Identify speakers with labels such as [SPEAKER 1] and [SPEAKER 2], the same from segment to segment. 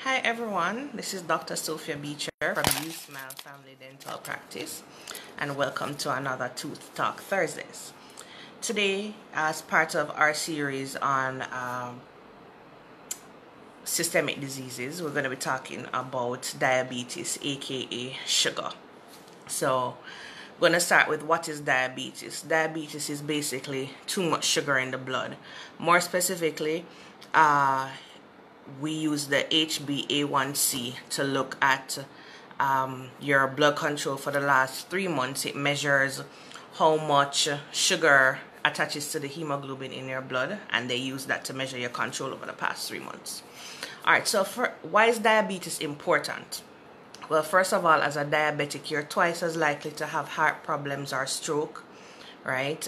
[SPEAKER 1] Hi everyone, this is Dr. Sophia Beecher from You Smile Family Dental Practice, and welcome to another Tooth Talk Thursdays. Today, as part of our series on systemic diseases, we're going to be talking about diabetes, aka sugar. So, I'm going to start with what is diabetes. Diabetes is basically too much sugar in the blood. More specifically, we use the HbA1c to look at your blood control for the last 3 months. It measures how much sugar attaches to the hemoglobin in your blood, and they use that to measure your control over the past 3 months. Alright, so why is diabetes important? Well, first of all, as a diabetic, you're twice as likely to have heart problems or stroke, right?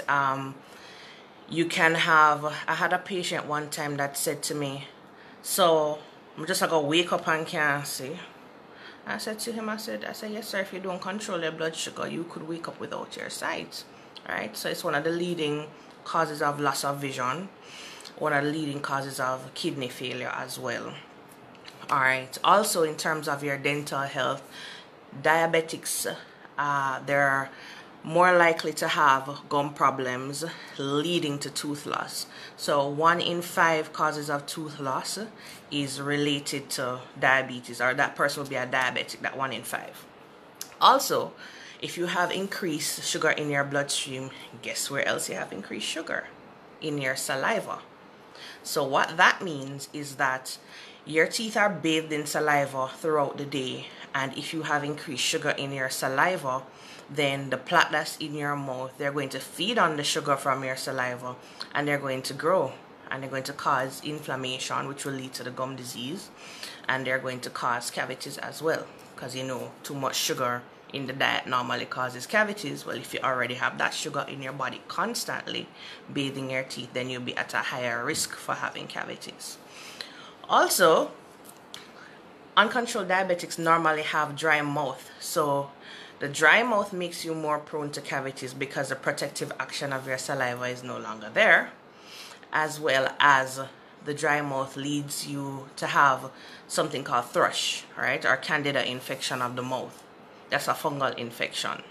[SPEAKER 1] You can have, I had a patient one time that said to me, so I'm just gonna wake up and can't see. I said to him, I said, yes sir, if you don't control your blood sugar, you could wake up without your sight. Right? So it's one of the leading causes of loss of vision, one of the leading causes of kidney failure as well. Alright, also in terms of your dental health, diabetics, they're more likely to have gum problems leading to tooth loss. So 1 in 5 causes of tooth loss is related to diabetes, or that person will be a diabetic, that 1 in 5. Also, if you have increased sugar in your bloodstream, guess where else you have increased sugar? In your saliva. So what that means is that your teeth are bathed in saliva throughout the day, and if you have increased sugar in your saliva, then the plaque that's in your mouth, they're going to feed on the sugar from your saliva, and they're going to grow, and they're going to cause inflammation, which will lead to the gum disease, and they're going to cause cavities as well, because you know too much sugar in the diet normally causes cavities. Well, if you already have that sugar in your body constantly bathing your teeth, then you'll be at a higher risk for having cavities. Also, uncontrolled diabetics normally have dry mouth, so the dry mouth makes you more prone to cavities because the protective action of your saliva is no longer there, as well as the dry mouth leads you to have something called thrush, right, or candida infection of the mouth. That's a fungal infection.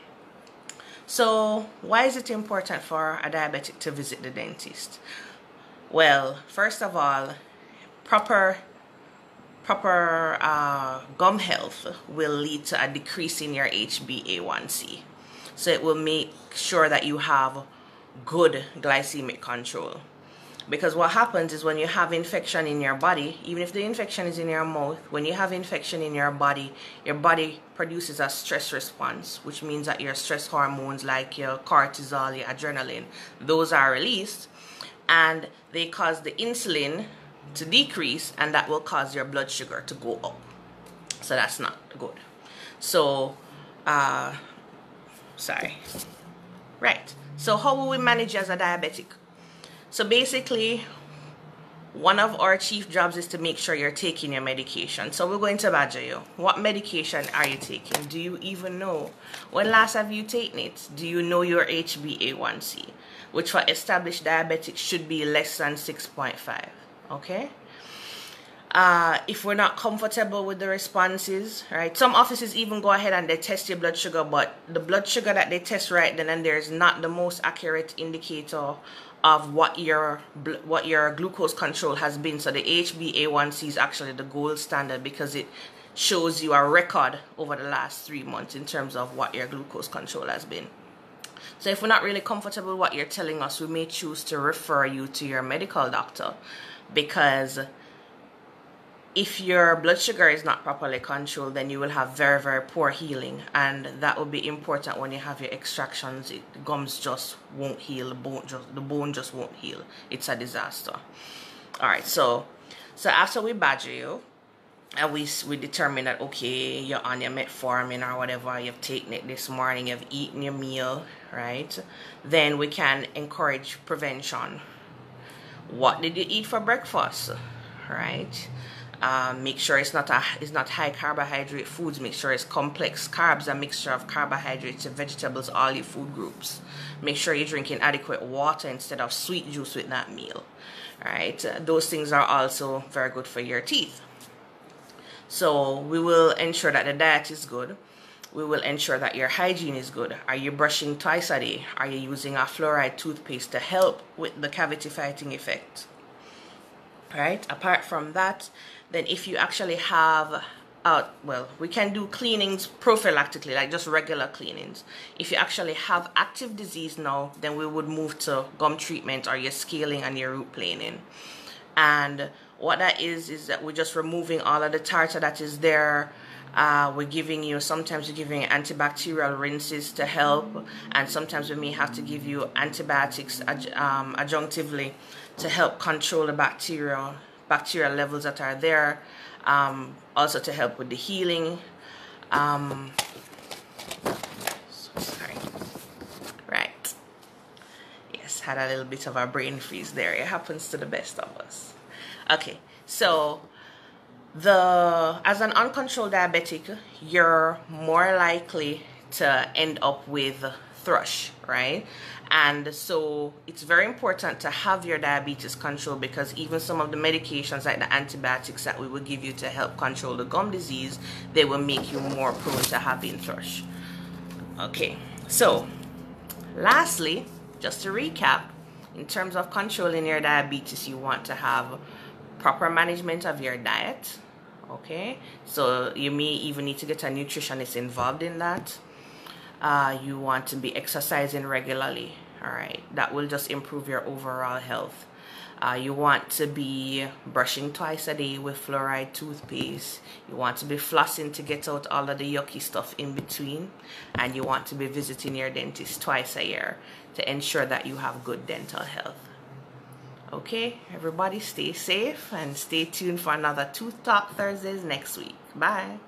[SPEAKER 1] So why is it important for a diabetic to visit the dentist? Well, first of all, proper gum health will lead to a decrease in your HbA1c. So it will make sure that you have good glycemic control. Because what happens is when you have infection in your body, even if the infection is in your mouth, when you have infection in your body produces a stress response, which means that your stress hormones like your cortisol, your adrenaline, those are released, and they cause the insulin to decrease, and that will cause your blood sugar to go up. So that's not good. So right, so how will we manage as a diabetic? So basically, one of our chief jobs is to make sure you're taking your medication. So we're going to badger you. What medication are you taking? Do you even know? When last have you taken it? Do you know your HbA1c, which for established diabetics should be less than 6.5? Okay. If we're not comfortable with the responses, right? Some offices even go ahead and they test your blood sugar, but the blood sugar that they test right then and there is not the most accurate indicator of what your glucose control has been. So the HbA1c is actually the gold standard because it shows you a record over the last 3 months in terms of what your glucose control has been. So if we're not really comfortable with what you're telling us, we may choose to refer you to your medical doctor, because if your blood sugar is not properly controlled, then you will have very, very poor healing, and that will be important when you have your extractions. The gums just won't heal, the bone just won't heal. It's a disaster. Alright, so after we badger you, and we determine that, okay, you're on your metformin or whatever, you've taken it this morning, you've eaten your meal, right? Then we can encourage prevention. What did you eat for breakfast, right? Make sure it's not high carbohydrate foods. Make sure it's complex carbs, a mixture of carbohydrates and vegetables, all your food groups. Make sure you're drinking adequate water instead of sweet juice with that meal, right? Those things are also very good for your teeth. So we will ensure that the diet is good. We will ensure that your hygiene is good. Are you brushing twice a day? Are you using a fluoride toothpaste to help with the cavity fighting effect? Right? Apart from that, then if you actually have well, we can do cleanings prophylactically, like just regular cleanings. If you actually have active disease now, then we would move to gum treatment or your scaling and your root planing. And what that is that we're just removing all of the tartar that is there. We're giving you, sometimes we're giving you antibacterial rinses to help, and sometimes we may have to give you antibiotics adjunctively to help control the bacterial levels that are there, also to help with the healing. Sorry. Right. Yes, had a little bit of a brain freeze there. It happens to the best of us. Okay, so as an uncontrolled diabetic, you're more likely to end up with thrush, right? And so it's very important to have your diabetes controlled, because even some of the medications like the antibiotics that we will give you to help control the gum disease, they will make you more prone to having thrush. Okay, so lastly, just to recap, in terms of controlling your diabetes, you want to have proper management of your diet. Okay, so you may even need to get a nutritionist involved in that. You want to be exercising regularly. All right, that will just improve your overall health. You want to be brushing twice a day with fluoride toothpaste. You want to be flossing to get out all of the yucky stuff in between. And you want to be visiting your dentist twice a year to ensure that you have good dental health. Okay, everybody stay safe and stay tuned for another Tooth Talk Thursdays next week. Bye.